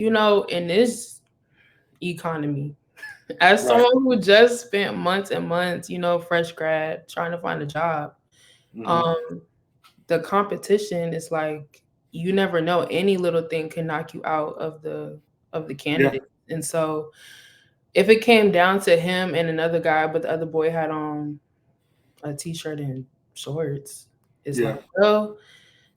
In this economy, as Right. someone who just spent months and months, fresh grad trying to find a job, Hmm. um, the competition is like you never know. Any little thing can knock you out of the Yeah. candidate. And so if it came down to him and another guy, but the other boy had on a t-shirt and shorts, it's Yeah. like, well,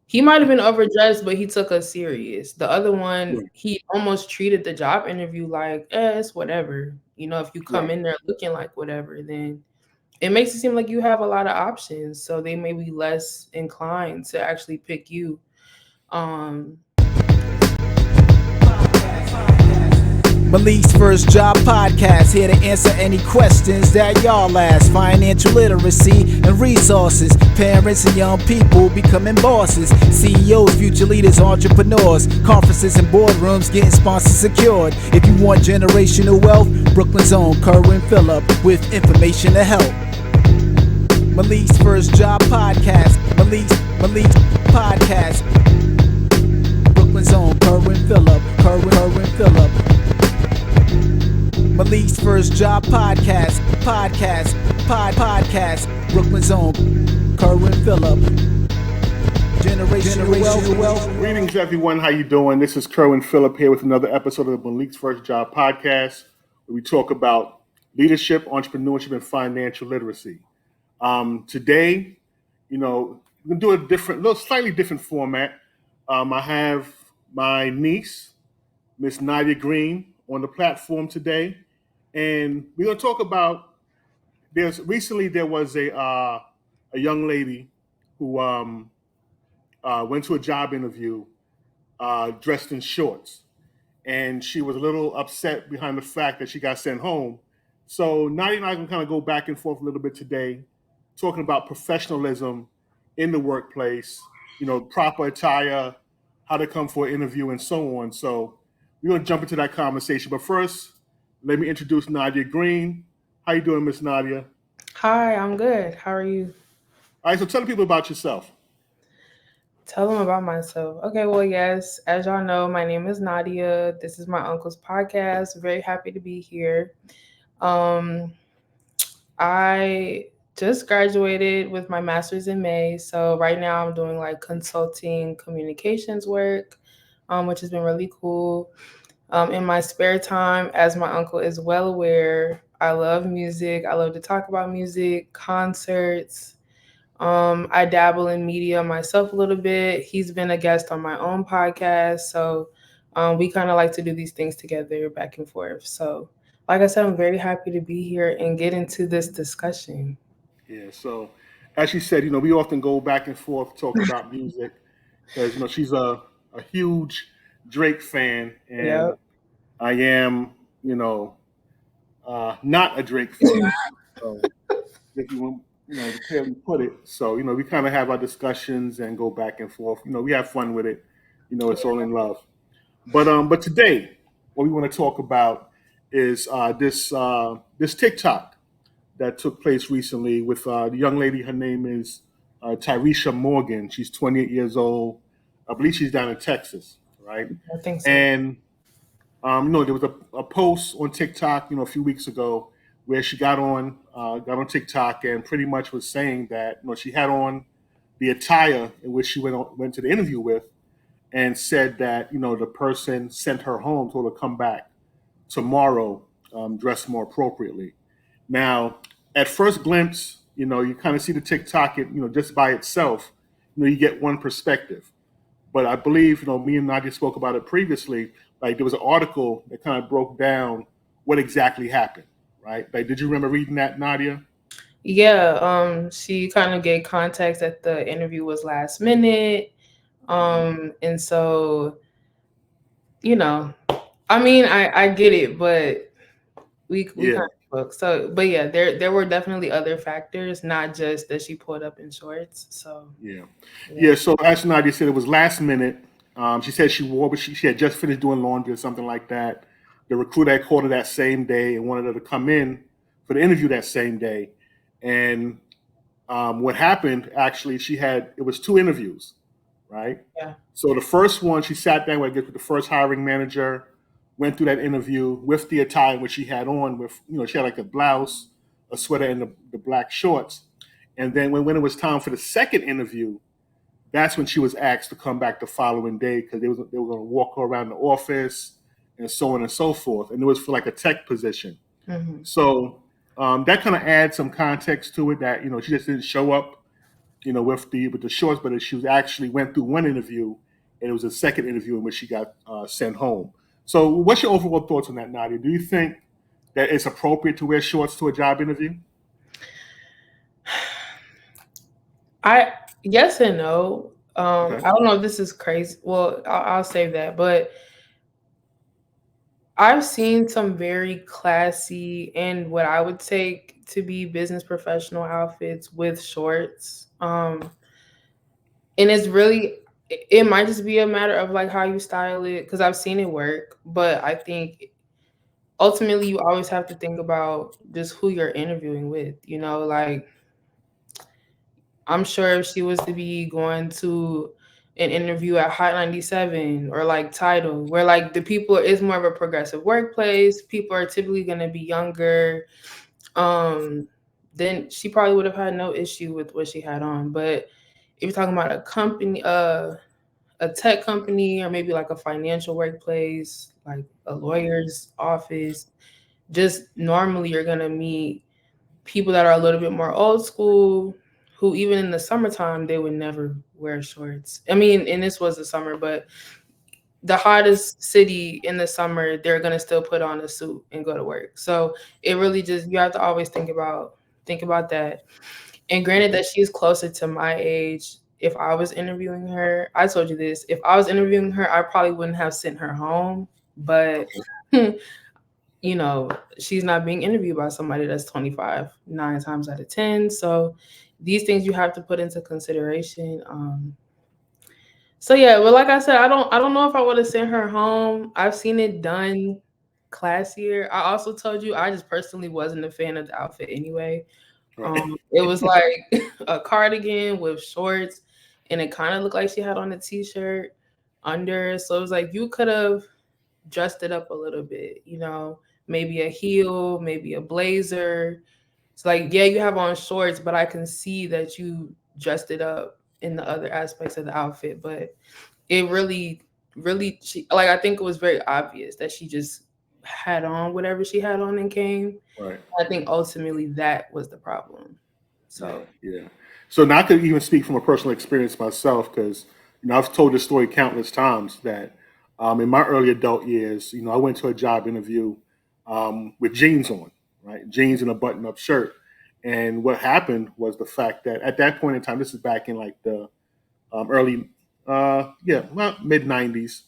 he might have been overdressed, but he took us serious. The other one, Right. he almost treated the job interview like, it's whatever. If you come Right. in there looking like whatever, then it makes it seem like you have a lot of options. So they may be less inclined to actually pick you. Um, Malik's First Job Podcast, here to answer any questions that y'all ask. Financial literacy and resources. Parents and young people becoming bosses. CEOs, future leaders, entrepreneurs. Conferences and boardrooms getting sponsors secured. If you want generational wealth, Brooklyn's own Kerwin Phillip with information to help. Malik's First Job Podcast. Malik's Podcast. Brooklyn's own Kerwin Phillip. Kerwin Phillip. Malik's First Job Podcast. Podcast. Brooklyn's own Kerwin Phillip. Generational wealth. Greetings, everyone. How you doing? This is Kerwin Phillip here with another episode of the Malik's First Job Podcast, where we talk about leadership, entrepreneurship, and financial literacy. Today, we're gonna do slightly different format. I have my niece, Miss Nadia Greene, on the platform today, and we're gonna talk about. There was a young lady who went to a job interview dressed in shorts, and she was a little upset behind the fact that she got sent home. So Nadia and I can kind of go back and forth a little bit today, talking about professionalism in the workplace, proper attire, how to come for an interview, and so on. So we're going to jump into that conversation. But first, let me introduce Nadia Greene. How you doing, Miss Nadia? Hi, I'm good. How are you? All right, so tell the people about yourself. Tell them about myself. Okay, well, yes, as y'all know, my name is Nadia. This is my uncle's podcast. Very happy to be here. Um, I just graduated with my master's in May. So right now I'm doing like consulting communications work, which has been really cool. In my spare time, as my uncle is well aware, I love music. I love to talk about music, concerts. I dabble in media myself a little bit. He's been a guest on my own podcast. So we kind of like to do these things together back and forth. So, like I said, I'm very happy to be here and get into this discussion. Yeah, so as you said, we often go back and forth talking about music because she's a huge Drake fan, and Yep. I am, not a Drake fan. So if you want, to clearly put it. So we kind of have our discussions and go back and forth. We have fun with it. It's all in love. But today, what we want to talk about is this TikTok that took place recently with the young lady. Her name is Tyresha Morgan. She's 28 years old. I believe she's down in Texas, right? I think so. And there was a post on TikTok, a few weeks ago, where she got on TikTok and pretty much was saying that she had on the attire in which she went to the interview with, and said that the person sent her home, told her to come back tomorrow, dressed more appropriately. Now, at first glimpse, you kind of see the TikTok, just by itself, you get one perspective. But I believe, me and Nadia spoke about it previously. Like there was an article that kind of broke down what exactly happened, right? Like, did you remember reading that, Nadia? Yeah, she kind of gave context that the interview was last minute. Hmm. And so, you know, I mean, I get it, but we Yeah, kind of spoke. So, but yeah, there were definitely other factors, not just that she pulled up in shorts. So, yeah, yeah. yeah. So as Nadia said, it was last minute. She said she wore, but she had just finished doing laundry or something like that. The recruiter had called her that same day and wanted her to come in for the interview that same day. And what happened actually, it was two interviews, right? Yeah. So the first one, she sat down with the first hiring manager. went through that interview with the attire which she had on, with she had like a blouse, a sweater, and the black shorts. And then when it was time for the second interview, that's when she was asked to come back the following day because they were going to walk her around the office and so on and so forth. And it was for like a tech position. Mm-hmm. So that kind of adds some context to it that she just didn't show up with the shorts, but she was actually went through one interview, and it was a second interview in which she got sent home. So what's your overall thoughts on that, Nadia? Do you think that it's appropriate to wear shorts to a job interview? Yes and no. Okay. I don't know if this is crazy. Well, I'll save that. But I've seen some very classy and what I would take to be business professional outfits with shorts. And it's really, it might just be a matter of like how you style it, because I've seen it work. But I think ultimately you always have to think about just who you're interviewing with. Like, I'm sure if she was to be going to an interview at Hot 97 or like Title, where like the people, it's more of a progressive workplace, people are typically going to be younger, then she probably would have had no issue with what she had on. But if you're talking about a company, a tech company, or maybe like a financial workplace, like a lawyer's office, just normally you're going to meet people that are a little bit more old school, who even in the summertime they would never wear shorts. I mean, and this was the summer, but the hottest city in the summer, they're gonna still put on a suit and go to work. So it really just, you have to always think about that. And granted that she's closer to my age, if I was interviewing her, I told you this, if I was interviewing her, I probably wouldn't have sent her home. But she's not being interviewed by somebody that's 25, 9 times out of 10. So these things you have to put into consideration. So yeah, but like I said, I don't know if I would have sent her home. I've seen it done classier. I also told you I just personally wasn't a fan of the outfit anyway. Right. It was like a cardigan with shorts, and it kind of looked like she had on a t-shirt under. So it was like you could have dressed it up a little bit, maybe a heel, maybe a blazer. It's like, yeah, you have on shorts, but I can see that you dressed it up in the other aspects of the outfit. But it really, really, I think it was very obvious that she just had on whatever she had on and came. Right. I think ultimately that was the problem. So, Yeah. So now I could even speak from a personal experience myself because I've told this story countless times that in my early adult years, I went to a job interview with jeans on, right? Jeans and a button-up shirt. And what happened was the fact that at that point in time, this is back in like the early, well, mid '90s,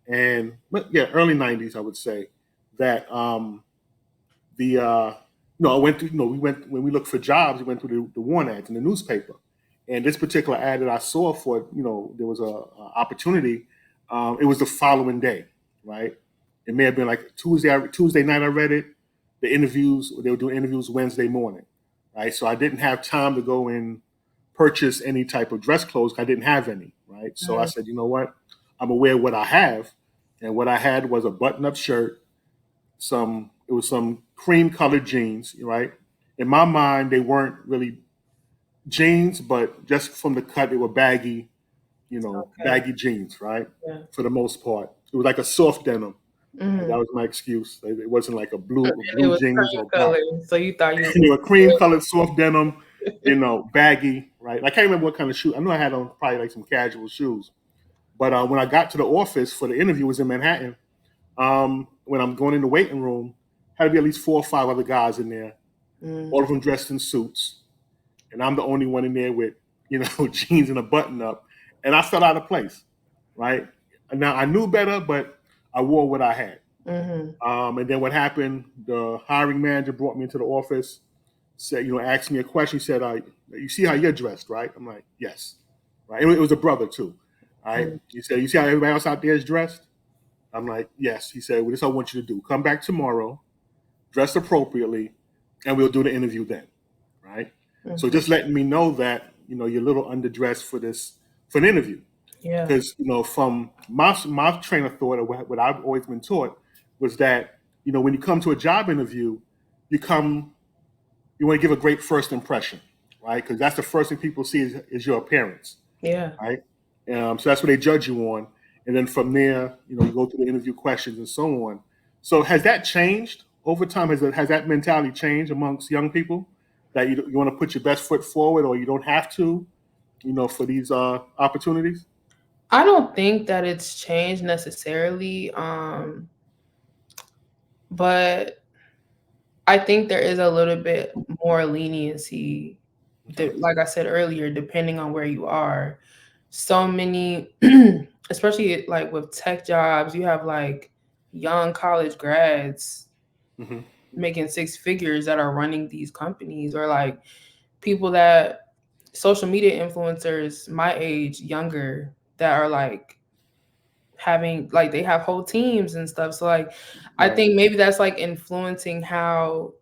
and early '90s, I would say that the I went through, we went when we looked for jobs, we went through the warrant ads in the newspaper, and this particular ad that I saw for there was a opportunity. It was the following day, right? It may have been like Tuesday night. I read it. The interviews, they were doing interviews Wednesday morning, right? So I didn't have time to go and purchase any type of dress clothes. I didn't have any, right? So I said, you know what? I'm aware of what I have, and what I had was a button-up shirt, it was some cream colored jeans, right? In my mind, they weren't really jeans, but just from the cut, they were baggy, okay. baggy jeans, right? Yeah. For the most part, it was like a soft denim. Mm-hmm. That was my excuse. It wasn't like a blue It was jeans cream or black. color, so you thought you They were cream colored soft denim, baggy, right? I can't remember what kind of shoe. I know I had on probably like some casual shoes. But when I got to the office for the interview, it was in Manhattan. When I'm going in the waiting room, had to be at least 4 or 5 other guys in there, all of them dressed in suits, and I'm the only one in there with jeans and a button up, and I felt out of place, right? Now I knew better, but I wore what I had. And then what happened? The hiring manager brought me into the office, said, asked me a question. He said, "You see how you're dressed, right?" I'm like, "Yes." Right? It was a brother too. All right. He said, "You see how everybody else out there is dressed?" I'm like, "Yes." He said, "Well, this is what I want you to do. Come back tomorrow, dress appropriately, and we'll do the interview then." Right? So just letting me know that you're a little underdressed for an interview. Yeah. Because from my train of thought, or what I've always been taught, was that, when you come to a job interview, you come, you want to give a great first impression, right? Because that's the first thing people see is your appearance, Yeah. right? So that's what they judge you on. And then from there, you go through the interview questions and so on. So has that changed over time? Has that mentality changed amongst young people that you want to put your best foot forward, or you don't have to, for these opportunities? I don't think that it's changed necessarily, but I think there is a little bit more leniency, Okay. like I said earlier, depending on where you are. So many, especially like with tech jobs, you have like young college grads Hmm. making six figures that are running these companies, or like people that social media influencers my age, younger, that are like having like they have whole teams and stuff. So like I Right. think maybe that's like influencing how,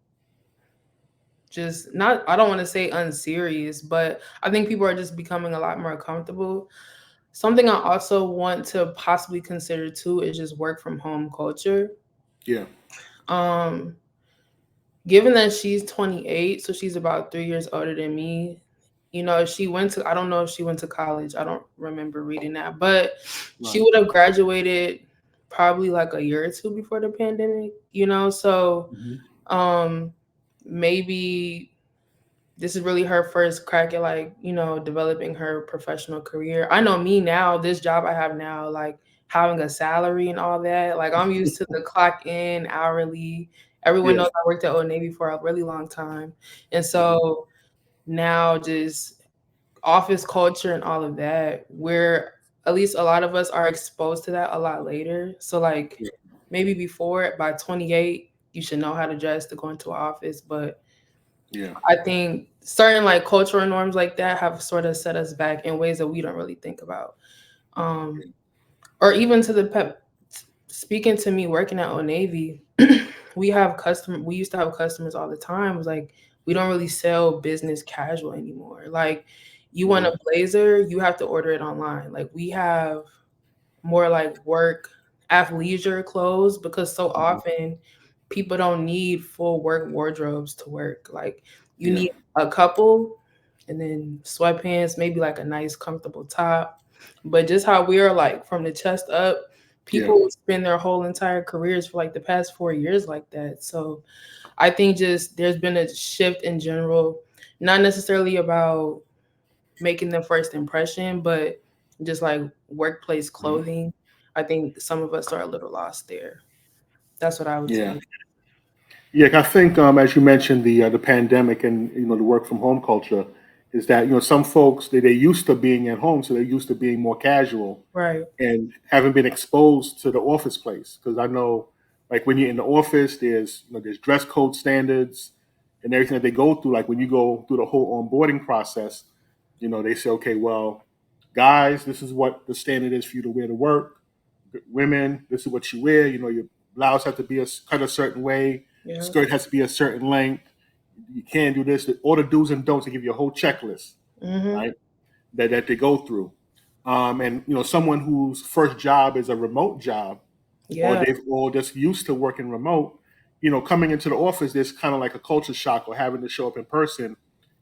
just not, I don't want to say unserious, but I think people are just becoming a lot more comfortable. Something I also want to possibly consider too is just work from home culture. Yeah. Um, Given that she's 28, so she's about 3 years older than me. She went to, I don't know if she went to college. I don't remember reading that, but she Right. would have graduated probably like a year or two before the pandemic. So Hmm. um maybe this is really her first crack at like, developing her professional career. I know me now, this job I have now, like having a salary and all that, like I'm used to the clock in hourly. Everyone Yeah. knows I worked at Old Navy for a really long time. And Hmm. so now just office culture and all of that, where at least a lot of us are exposed to that a lot later. So like Yeah. maybe before, by 28, you should know how to dress to go into an office. But Yeah. I think certain like cultural norms like that have sort of set us back in ways that we don't really think about. Um, or even to the pep, speaking to me working at Old Navy, we used to have customers all the time. It was like we don't really sell business casual anymore. Like you want Hmm. a blazer, you have to order it online. Like we have more like work athleisure clothes, because so Hmm. often people don't need full work wardrobes to work. Like you Yeah. need a couple, and then sweatpants, maybe like a nice comfortable top. But just how we're like from the chest up, Yeah. people spend their whole entire careers for like the past 4 years like that. So I think just there's been a shift in general, not necessarily about making the first impression, but just like workplace Mhm. clothing. I think some of us are a little lost there. That's what I would Yeah. say. Yeah, I think as you mentioned, the pandemic and the work from home culture is that some folks they're used to being at home, so they're used to being more casual Right. and haven't been exposed to the office place. Because I know, like when you're in the office, there's dress code standards and everything that they go through. Like when you go through the whole onboarding process, they say, okay, well, guys, this is what the standard is for you to wear to work. Women, this is what you wear. Your blouse has to be cut a certain way, Yeah. skirt has to be a certain length. You can't do this. All the do's and don'ts. They give you a whole checklist, Mhm. right? That they go through. And someone whose first job is a remote job, or Yeah. they've all just used to working remote, coming into the office, there's kind of like a culture shock, or having to show up in person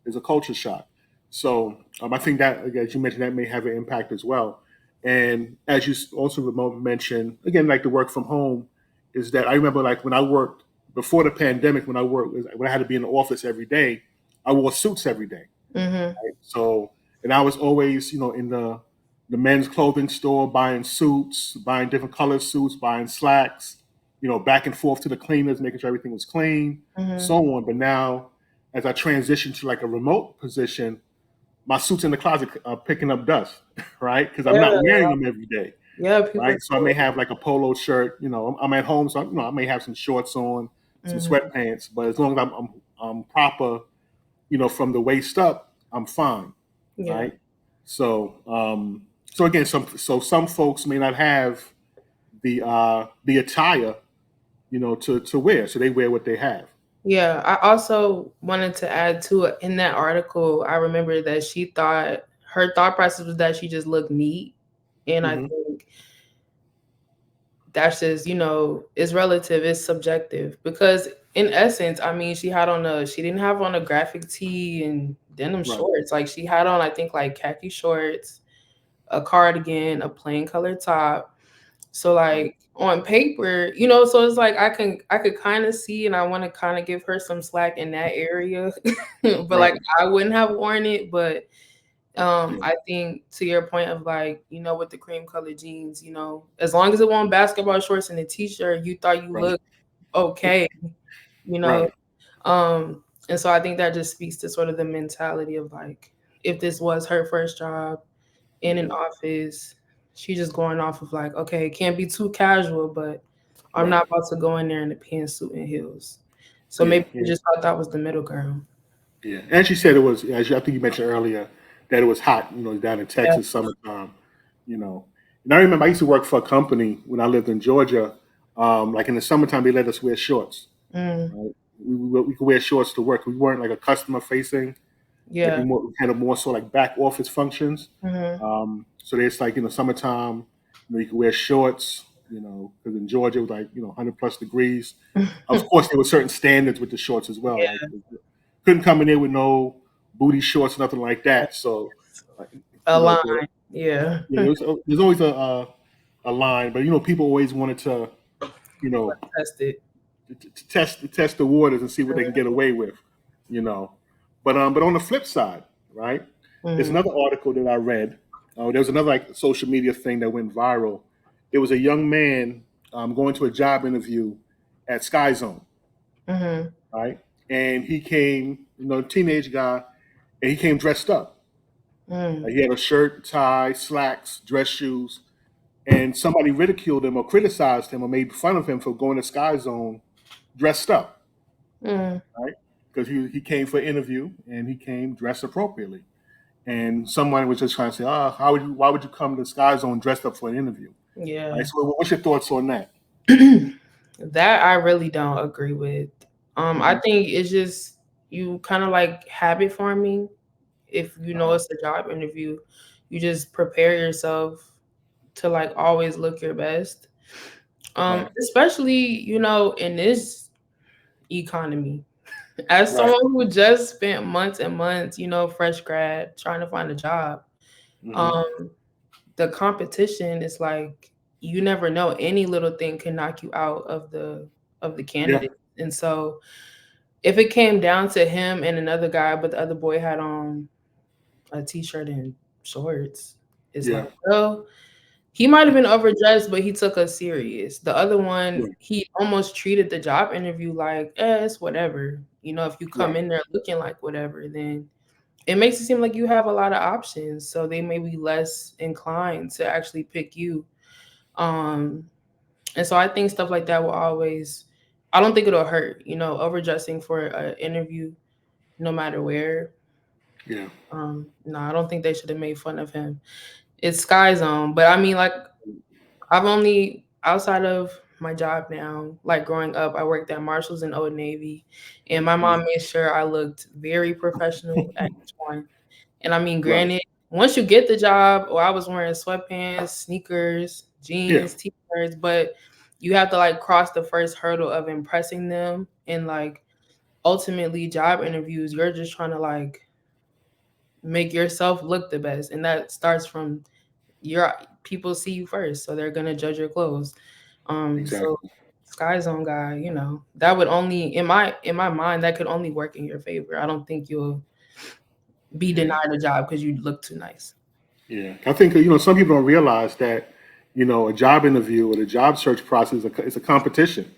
is a culture shock. So I think that, again, as you mentioned, that may have an impact as well. And as you also remote mentioned, again, like the work from home, is that I remember like when I worked before the pandemic, when I had to be in the office every day, I wore suits every day. Mhm. So, and I was always, in the men's clothing store buying suits, buying different color suits, buying slacks, back and forth to the cleaners, making sure everything was clean, Mhm. so on. But now, as I transitioned to like a remote position, my suits in the closet are picking up dust, right? Because I'm not Yeah. wearing them every day, Yeah. People right? So I may still. have like a polo shirt, I'm at home, so I may have some shorts on, some Mhm. sweatpants, but as long as I'm proper, from the waist up, I'm fine, Yeah. right? So so again, some folks may not have the attire, to wear, so they wear what they have. Yeah. I also wanted to add to it in that article. I remember that she thought her thought process was that she just looked neat, and I Hmm. think that's just, it's relative, it's subjective. Because in essence, I mean, she didn't have on a graphic tee and denim Right. shorts. Like she had on, I think, like khaki shorts, a cardigan, a plain color top. So Right. like on paper, so it's like I could kind of see, and I want to kind of give her some slack in that area. But Right. like I wouldn't have worn it, but Yeah. I think to your point of like, with the cream colored jeans, as long as it wasn't basketball shorts and a t-shirt, you thought you Right. looked okay, you know. Right. And so I think that just speaks to sort of the mentality of like, if this was her first job in an Hmm. office, she just going off of like, okay, it can't be too casual, but I'm Right. not about to go in there in a pantsuit and heels. So Yeah. maybe you Yeah. just thought that was the middle ground. Yeah. And she said it was, I think you mentioned earlier, that it was hot, down in Yeah. Texas, summertime, you know. And I remember I used to work for a company when I lived in Georgia. Like in the summertime, they let us wear shorts. Mm, Right? We could wear shorts to work. We weren't like a customer facing. Like yeah. we had a more so like back office functions. Hmm. So there's like summertime, you could wear shorts. Because in Georgia it was like 100+ degrees. Of course, there were certain standards with the shorts as well. Like Yeah. couldn't come in there with no booty shorts, nothing like that. So, like, A line. but Yeah. yeah, there's always a line. But people always wanted to you know Test it. to test the waters and see what they can get away with. You know, but on the flip side, right? There's Mm-hmm. another article that I read. There was another like social media thing that went viral. It was a young man going to a job interview at Sky Zone, Mm-hmm. right? And he came, teenage guy, and he came dressed up. Mm. He had a shirt, tie, slacks, dress shoes, and somebody ridiculed him or criticized him or made fun of him for going to Sky Zone dressed up, Mm. right? Because he came for an interview and he came dressed appropriately. And someone was just trying to say, "Oh, why would you come to Sky Zone dressed up for an interview?" Yeah. Right. So, what's your thoughts on that? That I really don't agree with. I Hmm. think it's just you kind of like habit forming. If you know Uh-huh. it's a job interview, you just prepare yourself to like always look your best. Right. Especially, in this economy. As Right. someone who just spent months and months, fresh grad trying to find a job, Hmm. um, the competition is like you never know. Any little thing can knock you out of the Yeah. candidate. And so if it came down to him and another guy, but the other boy had on a t-shirt and shorts, it's Yeah. like, well, he might have been overdressed, but he took us serious. The other one, Yeah. he almost treated the job interview like, it's whatever. If you come Right. in there looking like whatever, then it makes it seem like you have a lot of options. So they may be less inclined to actually pick you. Um, and so I think stuff like that will always, I don't think it'll hurt, overdressing for an interview, no matter where. Yeah. No, I don't think they should have made fun of him. It's Sky Zone, but I mean, like, I've only outside of my job now, like growing up, I worked at Marshalls and Old Navy, and my mom Mhm. made sure I looked very professional at each one. And I mean, Right. granted, once you get the job, or I was wearing sweatpants, sneakers, Yeah. jeans, t-shirts, but you have to like cross the first hurdle of impressing them, and like ultimately job interviews, you're just trying to like make yourself look the best, and that starts from your people see you first, so they're gonna judge your clothes. So Exactly. Sky Zone guy, that would only in my mind that could only work in your favor. I don't think you'll be Yeah. denied a job because you look too nice. Yeah. I think some people don't realize that a job interview or the job search process is a competition.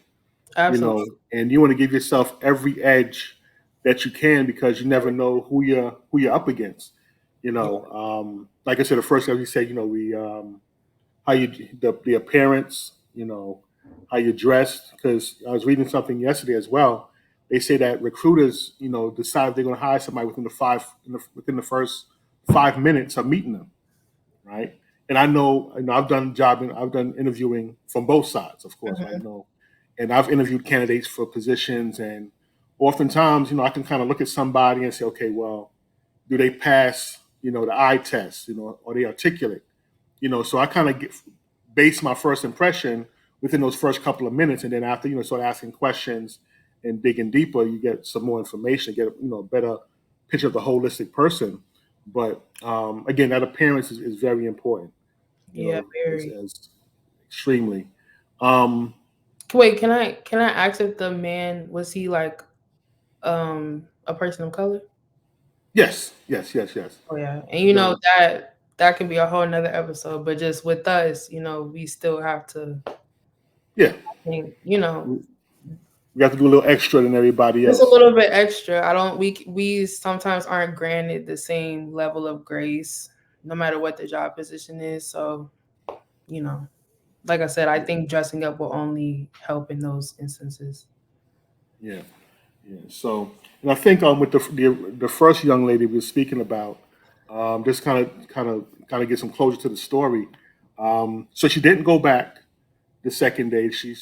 Absolutely. And you want to give yourself every edge that you can because you never know who you're up against. Yeah. Like I said, the first thing you say, we how you the appearance, how you're dressed. Because I was reading something yesterday as well. They say that recruiters, decide if they're going to hire somebody within the first 5 minutes of meeting them, right? And I know, I've done interviewing from both sides, of course, Mhm. and I've interviewed candidates for positions, and oftentimes, I can kind of look at somebody and say, okay, well, do they pass, the eye test, are they articulate, so I kind of base my first impression within those first couple of minutes, and then after start asking questions and digging deeper, you get some more information, get a better picture of the holistic person. But again, that appearance is very important. Yeah, very. As extremely. Um, Wait, can I ask if the man was he like a person of color? yes, yes, yes, yes. Oh yeah, and The, that can be a whole nother episode. But just with us, we still have to yeah, think, we have to do a little extra than everybody just a else. little bit extra. I don't. We sometimes aren't granted the same level of grace, no matter what the job position is. So you know, like I said, I think dressing up will only help in those instances. Yeah, yeah. So, and I think with the first young lady we were speaking about, just kind of get some closure to the story. So she didn't go back the second day. She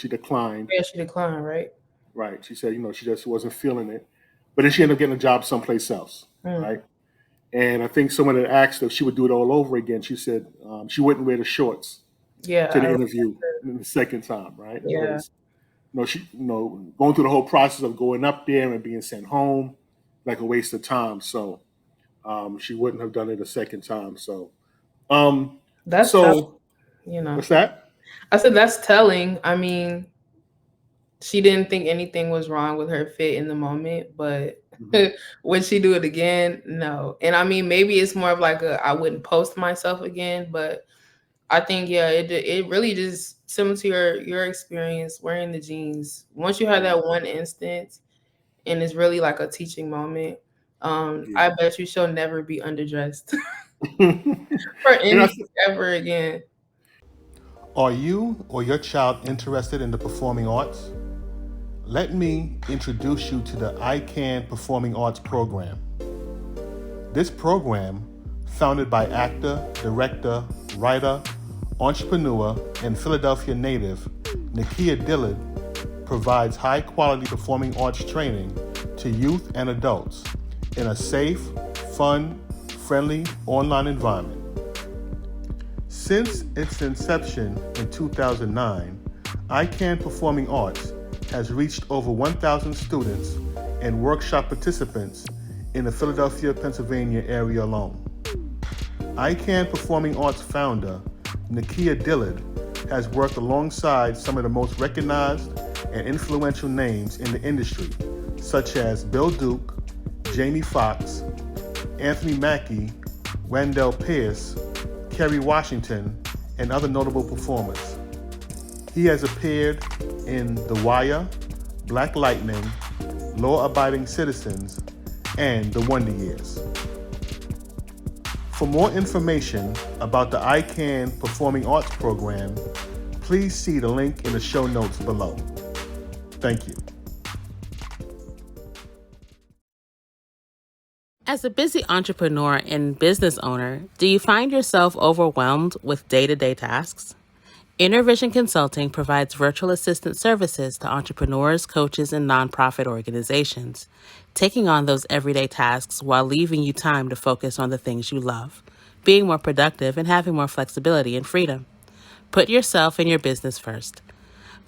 declined. Yeah, she declined, right? Right. She said she just wasn't feeling it, but then she ended up getting a job someplace else. Mm. Right. And I think someone had asked her if she would do it all over again. She said she wouldn't wear the shorts Yeah, to I the remember. interview the second time, right? Yeah, Because she going through the whole process of going up there and being sent home, like a waste of time. So she wouldn't have done it a second time. So um, that's tough. so You know, what's that? I said that's telling. I mean, she didn't think anything was wrong with her fit in the moment, but Hmm. would she do it again? No. And I mean, maybe it's more of like I wouldn't post myself again, but I think yeah, it really just similar to your experience wearing the jeans. Once you have Yeah, that one instance, and it's really like a teaching moment, yeah. I bet you she'll never be underdressed and for I, anything ever again. Are you or your child interested in the performing arts? Let me introduce you to the Aikan Performing Arts Program. This program, founded by actor, director, writer, entrepreneur, and Philadelphia native Nadia Greene, provides high-quality performing arts training to youth and adults in a safe, fun, friendly online environment. Since its inception in 2009, Aikan Performing Arts has reached over 1,000 students and workshop participants in the Philadelphia, Pennsylvania area alone. Aikan Performing Arts founder, Nadia Greene, has worked alongside some of the most recognized and influential names in the industry, such as Bill Duke, Jamie Foxx, Anthony Mackie, Wendell Pierce, Kerry Washington, and other notable performers. He has appeared in The Wire, Black Lightning, Law Abiding Citizens, and The Wonder Years. For more information about the Aikan Performing Arts Program, please see the link in the show notes below. Thank you. As a busy entrepreneur and business owner, do you find yourself overwhelmed with day-to-day tasks? InnerVision Consulting provides virtual assistant services to entrepreneurs, coaches, and nonprofit organizations, taking on those everyday tasks while leaving you time to focus on the things you love, being more productive, and having more flexibility and freedom. Put yourself and your business first.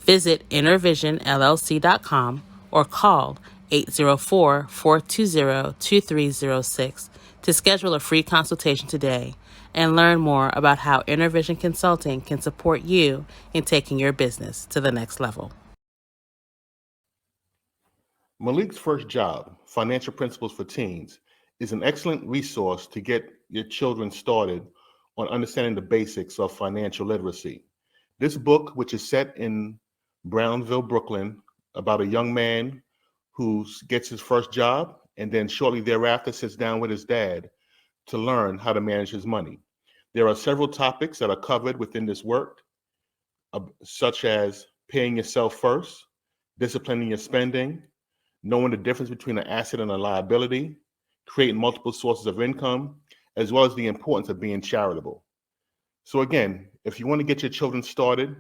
Visit innervisionllc.com or call 804-420-2306 to schedule a free consultation today and learn more about how InnerVision Consulting can support you in taking your business to the next level. Malik's First Job, Financial Principles for Teens, is an excellent resource to get your children started on understanding the basics of financial literacy. This book, which is set in Brownsville, Brooklyn, about a young man who gets his first job and then shortly thereafter sits down with his dad to learn how to manage his money. There are several topics that are covered within this work, such as paying yourself first, disciplining your spending, knowing the difference between an asset and a liability, creating multiple sources of income, as well as the importance of being charitable. So again, if you want to get your children started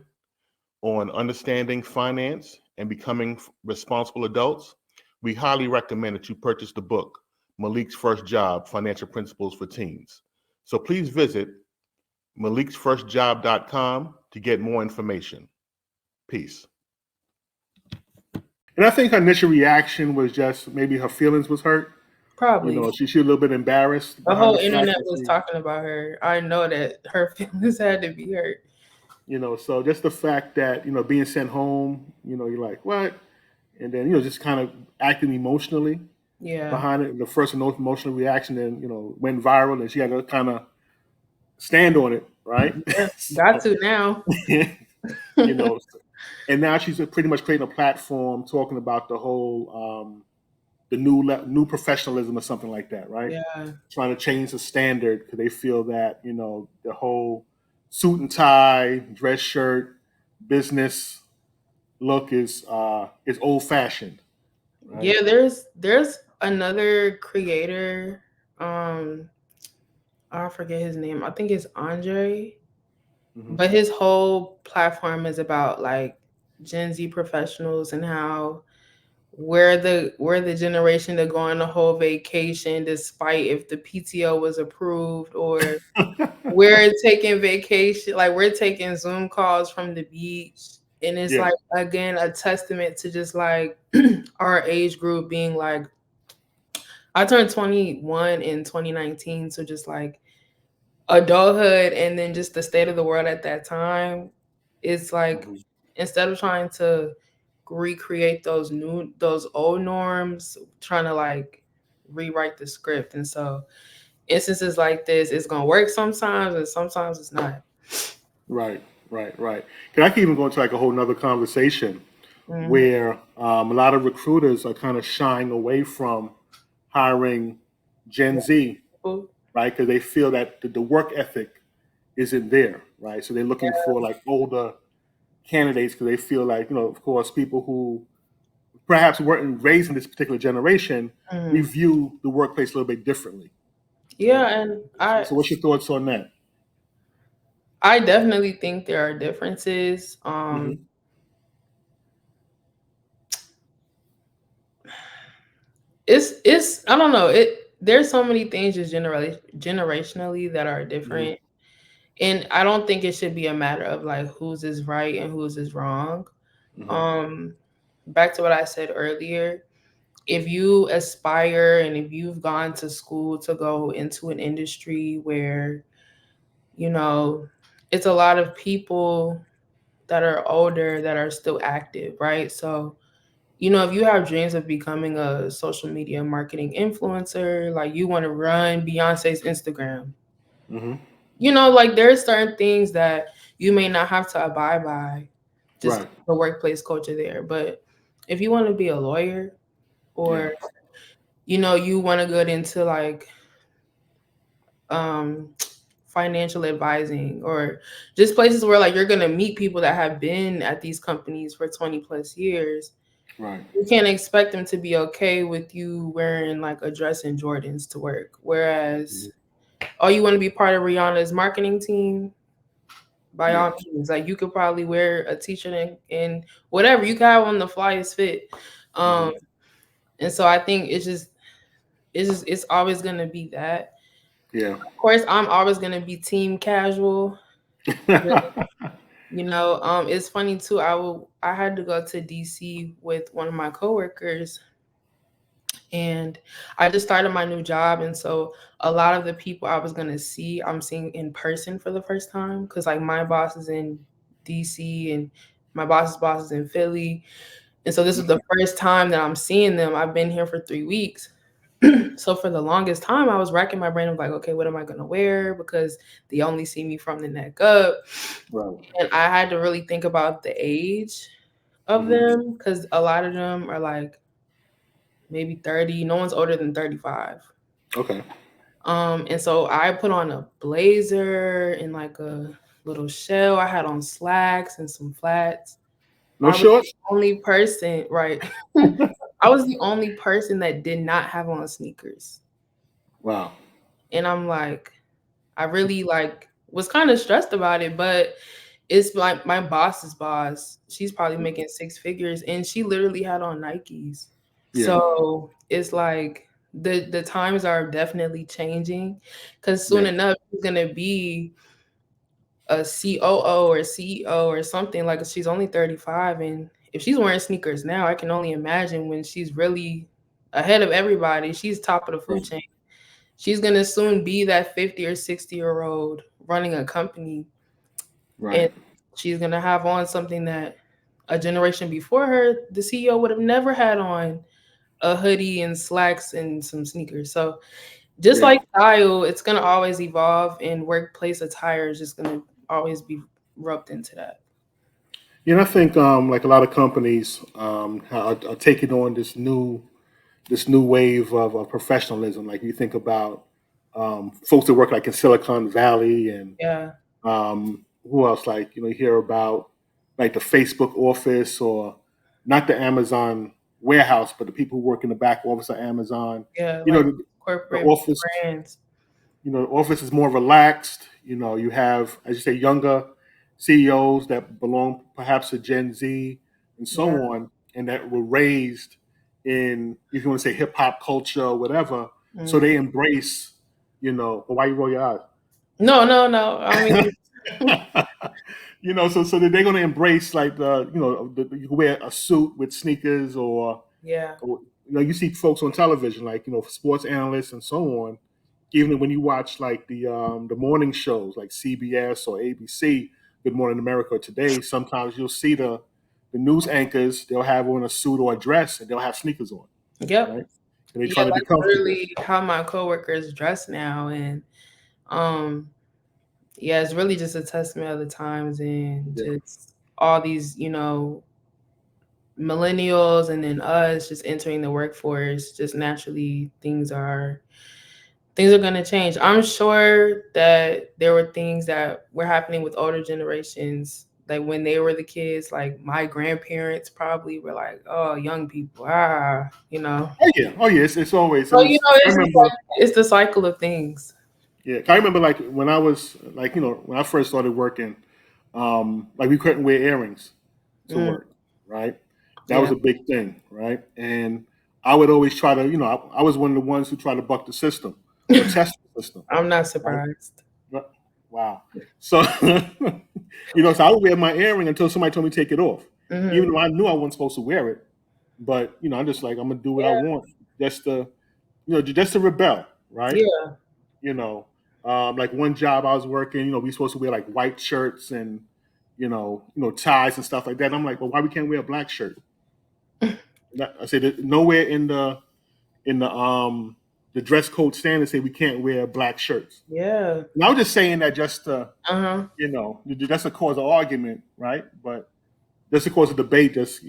on understanding finance and becoming responsible adults, we highly recommend that you purchase the book, Malik's First Job, Financial Principles for Teens. So please visit maliksfirstjob.com to get more information. Peace. And I think her initial reaction was just maybe her feelings was hurt. Probably. She was a little bit embarrassed The behind whole the fact internet that was she, talking about her. I know that her feelings had to be hurt. so just the fact that, being sent home, you're like, what? And then, just kind of acting emotionally Yeah. behind it. The first and most emotional reaction then, went viral and she had to kind of stand on it, right? Yeah. Got So, to now. you know, and now she's pretty much creating a platform talking about the whole, the new professionalism or something like that, right? Yeah. Trying to change the standard because they feel that the whole suit and tie, dress shirt, business look is old fashioned, right? Yeah, there's another creator. Um, I forget his name. I think it's Andre. Mm-hmm. But his whole platform is about like Gen Z professionals and how we're the generation to go on a whole vacation despite if the PTO was approved, or we're taking vacation, like we're taking Zoom calls from the beach. And it's Yeah. like again a testament to just like our age group being like, I turned 21 in 2019, so just like adulthood and then just the state of the world at that time, it's like Mm-hmm. instead of trying to recreate those old norms, trying to like rewrite the script. And so instances like this, it's gonna work sometimes and sometimes it's not. Right, right. Cause I can even go into like a whole nother conversation Mhm. where a lot of recruiters are kind of shying away from hiring Gen Z, People- right? Because they feel that the work ethic isn't there, right? So they're looking for like older candidates because they feel like, of course, people who perhaps weren't raised in this particular generation, we Mhm. view the workplace a little bit differently, right? Yeah, and So what's your thoughts on that? I definitely think there are differences. Mm-hmm. It's I don't know, there's so many things just generationally that are Mm-hmm. different. And I don't think it should be a matter of like whose is right and whose is wrong. Mm-hmm. Um, back to what I said earlier, if you aspire and if you've gone to school to go into an industry where, you know, it's a lot of people that are older that are still active, right? So, if you have dreams of becoming a social media marketing influencer, like you want to run Beyonce's Instagram, Mm-hmm. like there's certain things that you may not have to abide by, just Right. the workplace culture there. But if you want to be a lawyer, Yeah. or you want to go into like um financial advising, or just places where like you're going to meet people that have been at these companies for 20 plus years, Right. you can't expect them to be okay with you wearing like a dress and Jordans to work. Whereas, Mm-hmm. oh, you want to be part of Rihanna's marketing team, by Yeah. all means. Like you could probably wear a t-shirt and whatever. You can have on the flyest fit. Mm-hmm. Um, and so I think it's always gonna be that. Yeah. Of course, I'm always gonna be team casual. It's funny too. I had to go to DC with one of my coworkers, and I just started my new job, and so a lot of the people I was gonna see, I'm seeing in person for the first time, because like my boss is in DC and my boss's boss is in Philly, and so this is the first time that I'm seeing them. I've been here for 3 weeks. So for the longest time, I was racking my brain of like, okay, what am I gonna wear? Because they only see me from the neck up, Right. and I had to really think about the age of Mm-hmm. them, because a lot of them are like maybe 30. No one's older than 35. Okay. And so I put on a blazer and like a little shell. I had on slacks and some flats. No I was the shorts. only person, right? I was the only person that did not have on sneakers. Wow. And I'm like, I really like was kind of stressed about it, but it's like my boss's boss. She's probably making six figures and she literally had on Nikes. Yeah. So it's like the times are definitely changing, because soon Yeah. enough he's gonna be a COO or CEO or something. Like she's only 35, and if she's wearing sneakers now, I can only imagine when she's really ahead of everybody. She's top of the food Right. chain. She's gonna soon be that 50 or 60-year-old running a company, and Right. she's gonna have on something that a generation before her, the CEO would have never had on, a hoodie and slacks and some sneakers. So just Yeah. like style, it's gonna always evolve, and workplace attire is just gonna always be rubbed into that. And I think like a lot of companies are taking on this new wave of professionalism. Like you think about folks that work like in Silicon Valley and Yeah, who else? Like you hear about like the Facebook office or not the Amazon warehouse, but the people who work in the back office of Amazon. yeah, You know, like the corporate office. brands. The office is more relaxed. You have, as you say, younger CEOs that belong perhaps to Gen Z and so Yeah. on, and that were raised in, if you want to say, hip hop culture or whatever. So Mm. they embrace, well, why you roll your No, no, no. I eyes? mean, So they're going to embrace like you wear a suit with sneakers yeah, or you see folks on television like sports analysts and so on. Even when you watch like the morning shows like CBS or ABC, Good Morning America Today, sometimes you'll see the news anchors. They'll have on a suit or a dress, and they'll have sneakers on, yep, right? And they yeah. try to be That's comfortable. literally how my coworkers dress now, and um, yeah, it's really just a testament of the times and Yeah, just all these, millennials and then us just entering the workforce. Just naturally, things are going to change. I'm sure that there were things that were happening with older generations, like when they were the kids. Like my grandparents probably were like, "Oh, young people, oh yeah. It's always it So was. I it's just remember. like it's the cycle of things. Yeah, I remember like when I was like when I first started working, like we couldn't wear earrings to Mm, work, right? That was yeah, a big thing, right? And I would always try to, I was one of the ones who tried to buck the system or test the system, I'm not right? surprised. But- Wow. So, so I would wear my earring until somebody told me to take it off, Hmm. even though I knew I wasn't supposed to wear it. But I'm just like I'm gonna do what I Yeah, want, just to, just to rebel, right? yeah, you know like one job I was working, we supposed to wear like white shirts and ties and stuff like that. I'm like, well, why we can't wear a black shirt? I said that nowhere in the dress code standards say we can't wear black shirts. yeah. And I was just saying that just to Uh huh. just to cause an argument, right? But just to cause a debate, just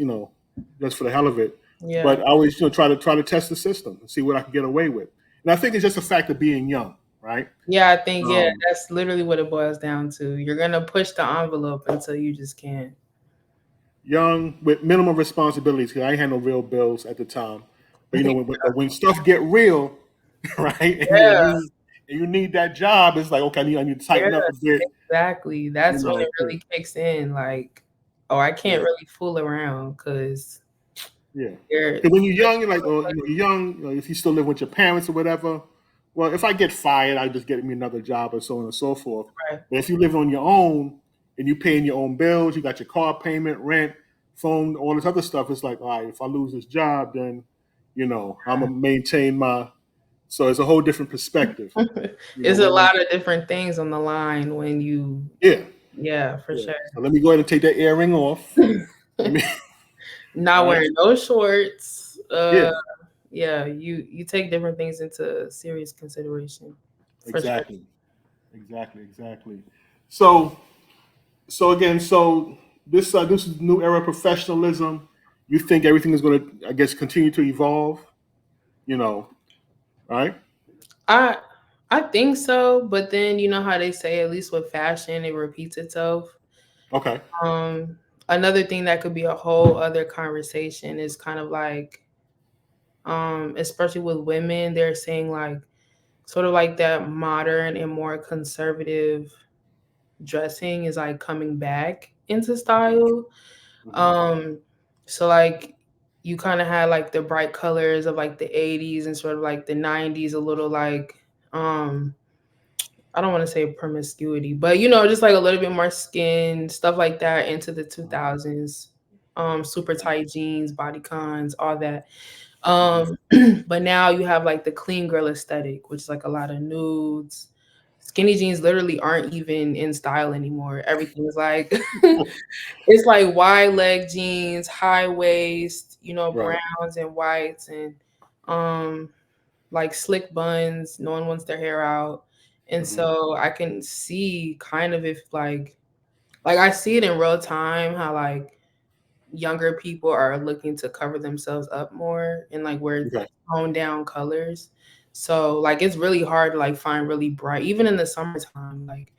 for the hell of it. Yeah. But I always try to test the system and see what I can get away with. And I think it's just a fact of being young, right? Yeah, I think Um, that's literally what it boils down to. You're gonna push the envelope until you just can't. Young with minimal responsibilities because I ain't had no real bills at the time. But when stuff get real, right, and Yeah, you need that job, it's like okay, I need to yeah, tighten up a bit, exactly. That's when it 'cause- really kicks in. Like, oh, I can't yeah, really fool around because yeah. you're Because when you're young, you're like, oh, you're young. If you still live with your parents or whatever, well, if I get fired, I just get me another job or so on and so forth. right. But if you live on your own and you paying your own bills, you got your car payment, rent, phone, all this other stuff. It's like, all right, if I lose this job, then I'm gonna maintain my. So it's a whole different perspective. It's a Whereas, lot of different things on the line when you, yeah, yeah, for yeah. sure. So let me go ahead and take that earring off. Let me, Not right? wearing no shorts. Yeah, Yeah, you take different things into serious consideration, for sure. exactly, exactly. So again, this is new era of professionalism. You think everything is going to, I guess, continue to evolve? You know, right? I I think so, but then you know how they say at least with fashion it repeats itself. Okay. Um, Another thing that could be a whole other conversation is kind of like, especially with women, they're saying like sort of like that modern and more conservative dressing is like coming back into style. Hmm. Um, so like you kind of had like the bright colors of like the 80s and sort of like the 90s, a little like um I don't want to say promiscuity, but you know, just like a little bit more skin, stuff like that into the 2000s. Super tight jeans, bodycons, all that. Mm-hmm. Um, but now you have like the clean girl aesthetic, which is like a lot of nudes. Skinny jeans literally aren't even in style anymore. Everything is like it's like wide leg jeans, high waist, you know, Right. browns and whites and um like slick buns. No one wants their hair out. And Mm-hmm. so I can see kind of if like I see it in real time how like younger people are looking to cover themselves up more and like wear Okay. toned down colors. So like it's really hard to like find really bright, even in the summertime. Like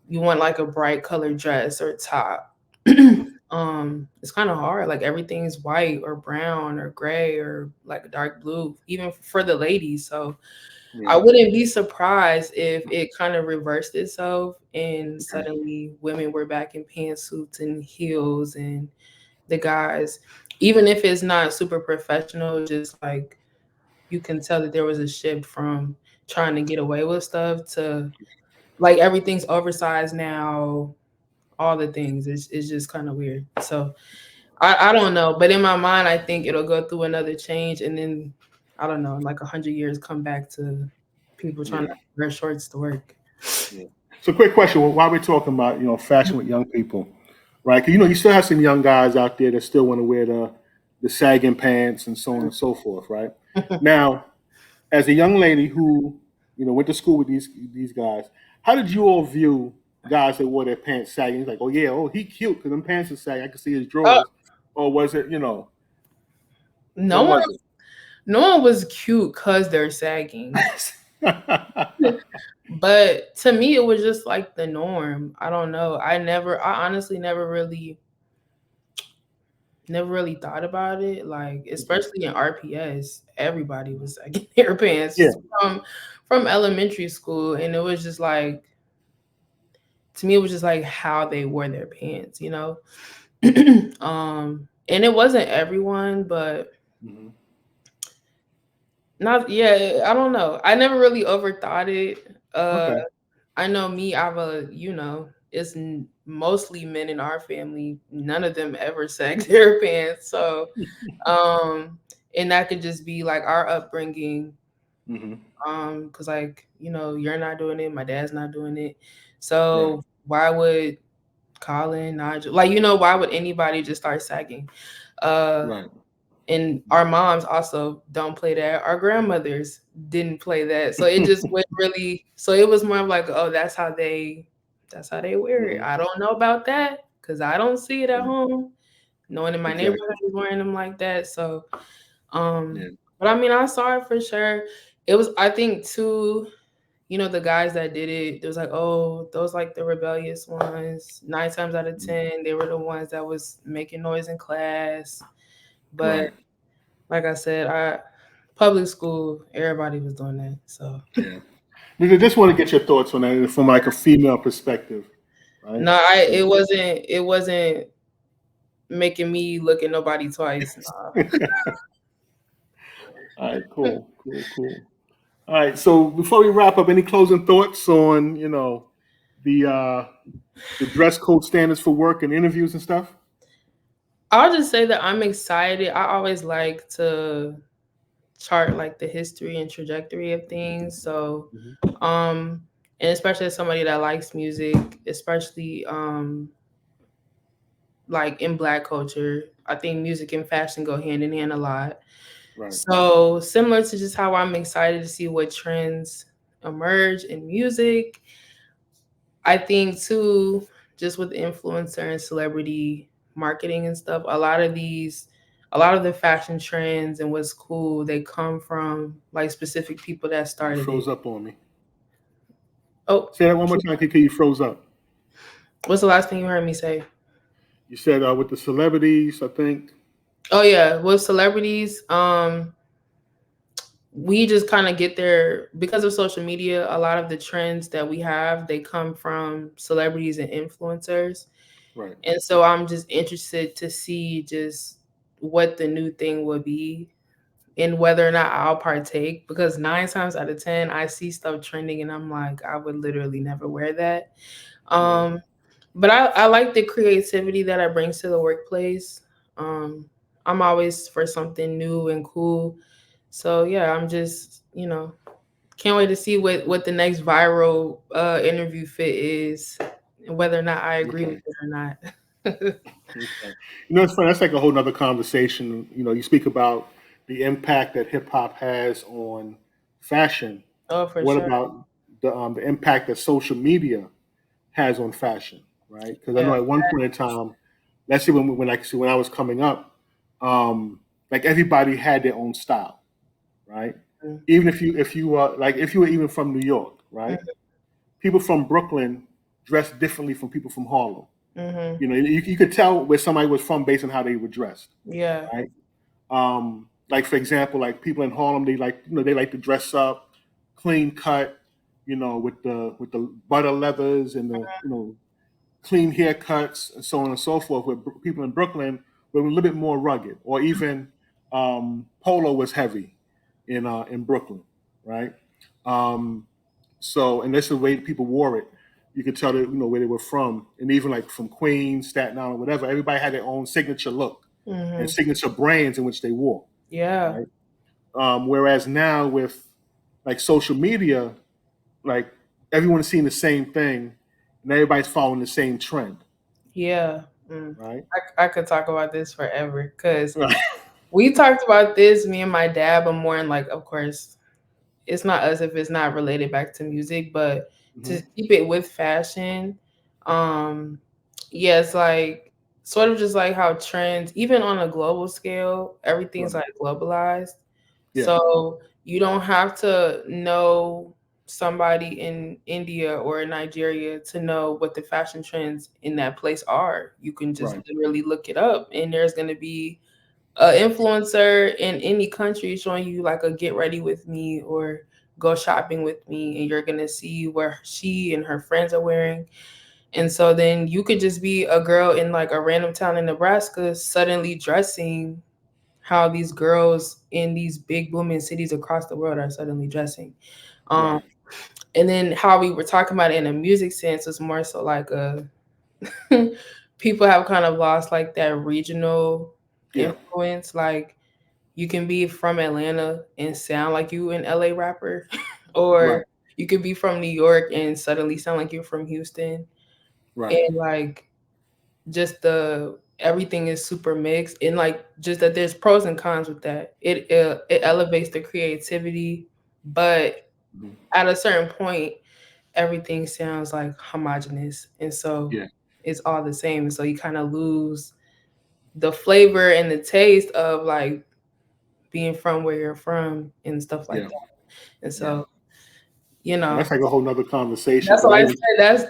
you want like a bright colored dress or top. It's kind of hard. Like everything's white or brown or gray or like dark blue, even for the ladies. So I Yeah. wouldn't be surprised if it kind of reversed itself and Okay. suddenly women were back in pantsuits and heels and the guys, even if it's not super professional, just like you can tell that there was a shift from trying to get away with stuff to like everything's oversized now, all the things. It's just kind of weird. So I don't know. But in my mind, I think it'll go through another change and then I don't know, in like 100 years come back to people trying Yeah. to wear shorts to work. Yeah. So, quick question: while we're talking about fashion with young people, right? 'Cause, you still have some young guys out there that still want to wear the sagging pants and so on and so forth, right? Now, as a young lady who went to school with these guys, how did you all view guys that wore their pants sagging? It's like, oh yeah, oh he cute because them pants are sagging. I can see his Oh, drawers. Or was it, no what one was it? no one was cute because they're sagging. But to me, it was just like the norm. I don't know. I honestly never really thought about it. Like, Okay. especially in RPS, everybody was sagging their Yeah. pants from elementary school, and it was just like to me, it was just like how they wore their pants, you know. And it wasn't everyone, but Hmm. not yeah. I don't know. I never really overthought it. Okay. I know me, I have it's mostly men in our family. None of them ever sagged their pants. So, um, and that could just be like our upbringing. Hmm. Cause like, you're not doing it, my dad's not doing it. Right. So why would Colin, Nigel, like, why would anybody just start sagging? Uh, Right. and our moms also don't play that. Our grandmothers didn't play that. So it just went really so it was more of like, oh, that's how they wear it. Hmm. I don't know about that because I don't see it at Yeah. home. No one in my neighborhood Exactly. is wearing them like that. So Yeah. but I mean I saw it for sure. It was I think too, the guys that did it, it was like, oh, those like the rebellious ones. 9 times out of Mhm. 10, they were the ones that was making noise in class. But Right. like I said, public school, everybody was doing that. So Yeah. I just want to get your thoughts on that from like a female perspective, right? no, So, it wasn't making me look at nobody twice. Nah. all right, cool, cool, cool. All right, so before we wrap up, any closing thoughts on the uh, the dress code standards for work and interviews and stuff? I'll just say that I'm excited. I always like to chart like the history and trajectory of things. So Hmm. um and especially as somebody that likes music, especially like in black culture, I think music and fashion go hand in hand a lot. Right. So similar to just how I'm excited to see what trends emerge in music, I think too, just with influencer and celebrity marketing and stuff, a lot of the fashion trends and what's cool, they come from like specific people that You started it. froze up on me. Oh, Say that one more time, Kiki. You froze up. what's the last thing you heard me say? You said with the celebrities, I think. Oh yeah, with celebrities, we just kind of get there because of social media. A lot of the trends that we have, they come from celebrities and influencers. Right. And so I'm just interested to see just what the new thing will be in whether or not I'll partake, because 9 times out of 10 I see stuff trending and I'm like, I would literally never wear that. Yeah. Um, but I like the creativity that I bring to the workplace. Um, I'm always for something new and cool. So yeah, I'm just, can't wait to see what the next viral interview fit is, and whether or not I agree with Okay. it or not. Okay. It's funny. That's like a whole nother conversation. You speak about the impact that hip hop has on fashion. Oh, for What sure. about the impact that social media has on fashion, right? Because I Yeah. know at one point in time, let's see when I was coming up, like everybody had their own style, right? Even if you were even from New York, right? People from Brooklyn dress differently from people from Harlem. Mm-hmm. You could tell where somebody was from based on how they were dressed, Yeah. right? Like for example, like people in Harlem, they like to dress up, clean cut, with the butter leathers and the clean haircuts and so on and so forth. Where people in Brooklyn were a little bit more rugged, or even polo was heavy in Brooklyn, right? Um, and that's the way people wore it. You could tell that where they were from, and even like from Queens, Staten Island, whatever. Everybody had their own signature look and Mm-hmm. signature brands in which they wore, Yeah. right? Whereas now with like social media, like everyone's seeing the same thing, and everybody's following the same trend, Yeah. Mm. right? I could talk about this forever because Right. we talked about this, me and my dad, but more in like, of course, it's not us if it's not related back to music, but to Hmm. keep it with fashion, um, yeah, it's like sort of just like how trends, even on a global scale, everything's Right. like globalized. Yeah. So you don't have to know somebody in India or in Nigeria to know what the fashion trends in that place are. You can just Right. literally look it up, and there's going to be a influencer in any country showing you like a get ready with me or go shopping with me, and you're gonna see where she and her friends are wearing. And so then you could just be a girl in like a random town in Nebraska suddenly dressing how these girls in these big booming cities across the world are suddenly dressing. um Right. and then how we were talking about it in a music sense was more so like a people have kind of lost like that regional Yeah. influence. Like you can be from Atlanta and sound like you an LA rapper, or Right. you could be from New York and suddenly sound like you're from Houston. Right. And like just the everything is super mixed, and like just that there's pros and cons with that. It elevates the creativity, but Mhm. at a certain point, everything sounds like homogenous, and so Yeah. it's all the same. And so you kind of lose the flavor and the taste of like being from where you're from and stuff like Yeah. that. And Yeah. so, you And know, that's like a whole nother conversation that's because why I I even said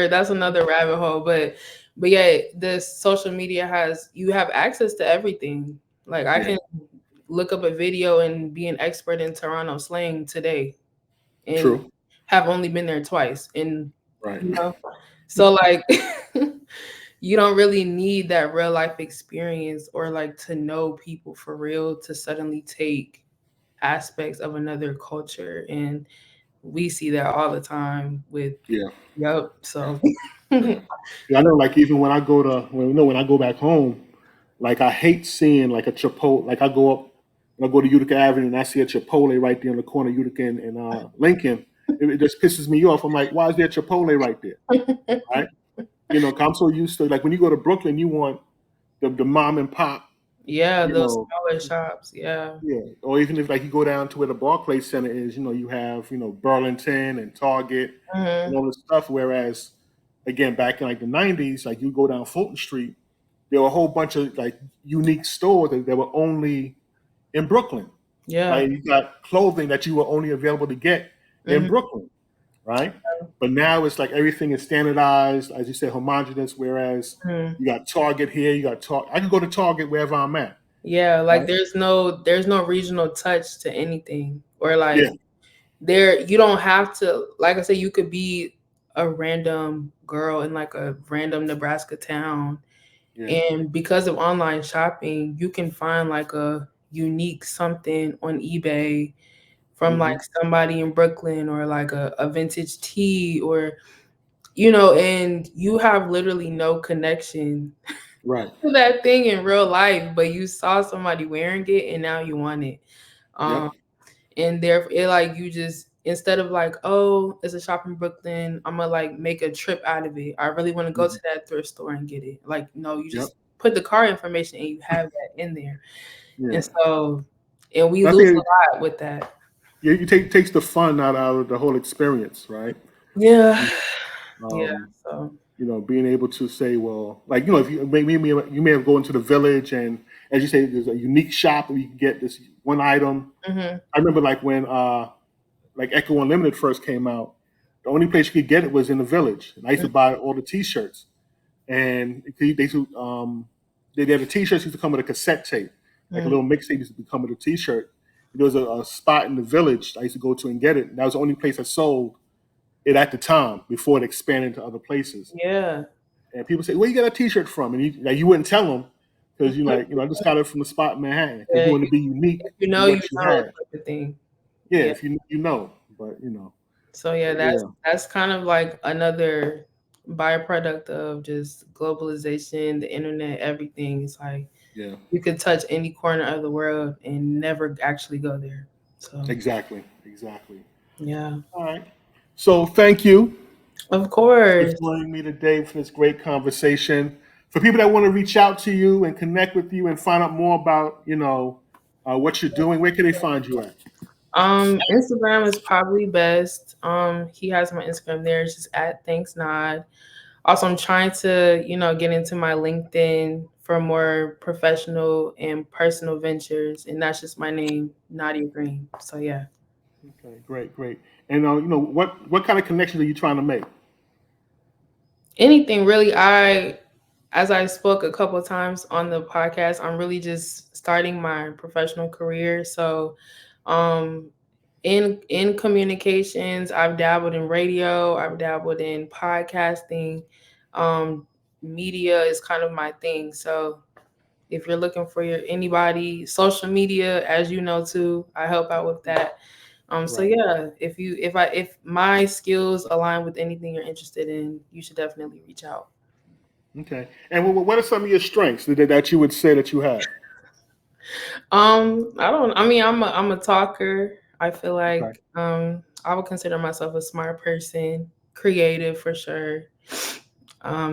that's another rabbit hole. But yeah, this social media has you have access to everything. Like I yeah. can look up a video and be an expert in Toronto slang today and True. have only been there twice. And Right. you know, so like you don't really need that real life experience or like to know people for real to suddenly take aspects of another culture. And we see that all the time with Yeah. yep. So Yeah. Yeah. I know. Like even when I go back home, like I hate seeing like a Chipotle. Like when I go to Utica Avenue and I see a Chipotle right there on the corner of Utica and Lincoln. It just pisses me off. I'm like, why is there a Chipotle right there? Right? 'Cause I'm so used to like when you go to Brooklyn, you want the mom and pop. yeah, You those know, smaller shops. Yeah. yeah. Or even if like you go down to where the Barclays Center is, you have Burlington and Target and Hmm. all this stuff. Whereas again, back in like the '90s, like you go down Fulton Street, there were a whole bunch of like unique stores that were only in Brooklyn. Yeah. Like you got clothing that you were only available to get in Hmm. Brooklyn, right? But now it's like everything is standardized, as you said, homogenous. Whereas Hmm. you got Target here, you got Target. I can go to Target wherever I'm at, Yeah, like right? there's no regional touch to anything. Or Yeah, like there you don't have to, like I said, you could be a random girl in like a random Nebraska town, yeah, and because of online shopping, you can find like a unique something on eBay from like somebody in Brooklyn, or like a vintage tee, or and you have literally no connection Right. to that thing in real life, but you saw somebody wearing it and now you want it. Um, Yep. and therefore, it like you just, instead of like, oh, it's a shop in Brooklyn, I'm gonna like make a trip out of it. I really want to go to that thrift store and get it. Like, no, you Yep. just put the car information and you have that in there. Yeah. And so, and we I lose a think lot with that. you takes the fun out of the whole experience, right? Yeah. Yeah. Um, So, being able to say, well, like, if you may have gone to the village, and as you say, there's a unique shop where you can get this one item. mhm. I remember like when like Echo Unlimited first came out, the only place you could get it was in the village. And I used to buy all the T-shirts, and they had the T-shirts used to come with a cassette tape, like a Mm. little mixtape used to come with a T-shirt. There was a spot in the village I used to go to and get it. And that was the only place that sold it at the time before it expanded to other places. Yeah. And people say, "Where you got a T-shirt from?" And you wouldn't tell them because you like, I just got it from the spot in Manhattan, because Yeah, you want to be unique you to know, what you had. type of thing. Yeah, Yeah. if you know, but So yeah, but yeah, that's kind of like another byproduct of just globalization, the internet, everything. It's like yeah, you could touch any corner of the world and never actually go there. So exactly. yeah, All right. So thank you of for course. joining me today for this great conversation. For people that want to reach out to you and connect with you and find out more about what you're doing, where can they find you at? Instagram is probably best. He has my Instagram there. It's just at thanks nod. Also, I'm trying to, get into my LinkedIn for more professional and personal ventures, and that's just my name, Nadia Greene. So yeah. Okay, great. And what kind of connections are you trying to make? Anything really. As I spoke a couple of times on the podcast, I'm really just starting my professional career. So um in communications, I've dabbled in radio, I've dabbled in podcasting. um Media is kind of my thing. So if you're looking for anybody, social media, as you know too, I help out with that. So Right. yeah, if my skills align with anything you're interested in, you should definitely reach out. Okay. And what are some of your strengths that you would say that you have? I don't. I mean, I'm a talker. I feel Okay. like I would consider myself a smart person, creative for sure.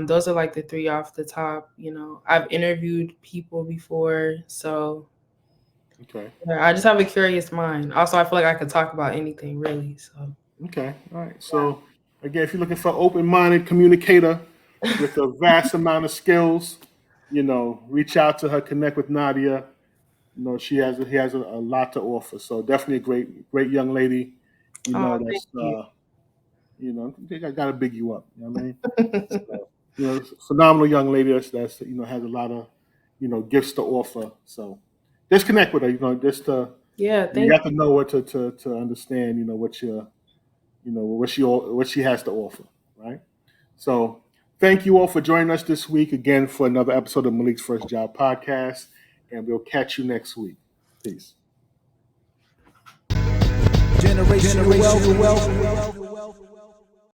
Those are like the three off the top. I've interviewed people before, so Okay. yeah, I just have a curious mind. Also, I feel like I could talk about anything really. So Okay. All right. So again, if you're looking for an open-minded communicator with a vast amount of skills, reach out to her, connect with Nadia. He has a lot to offer. So definitely a great young lady. thank That's you. I gotta big you up. You know what I mean? So, phenomenal young lady that's has a lot of gifts to offer. So just connect with her. Just Yeah, you thank have to know what to understand. What she has to offer. Right. So thank you all for joining us this week again for another episode of Malik's First Job Podcast, and we'll catch you next week. Peace. Generational wealth.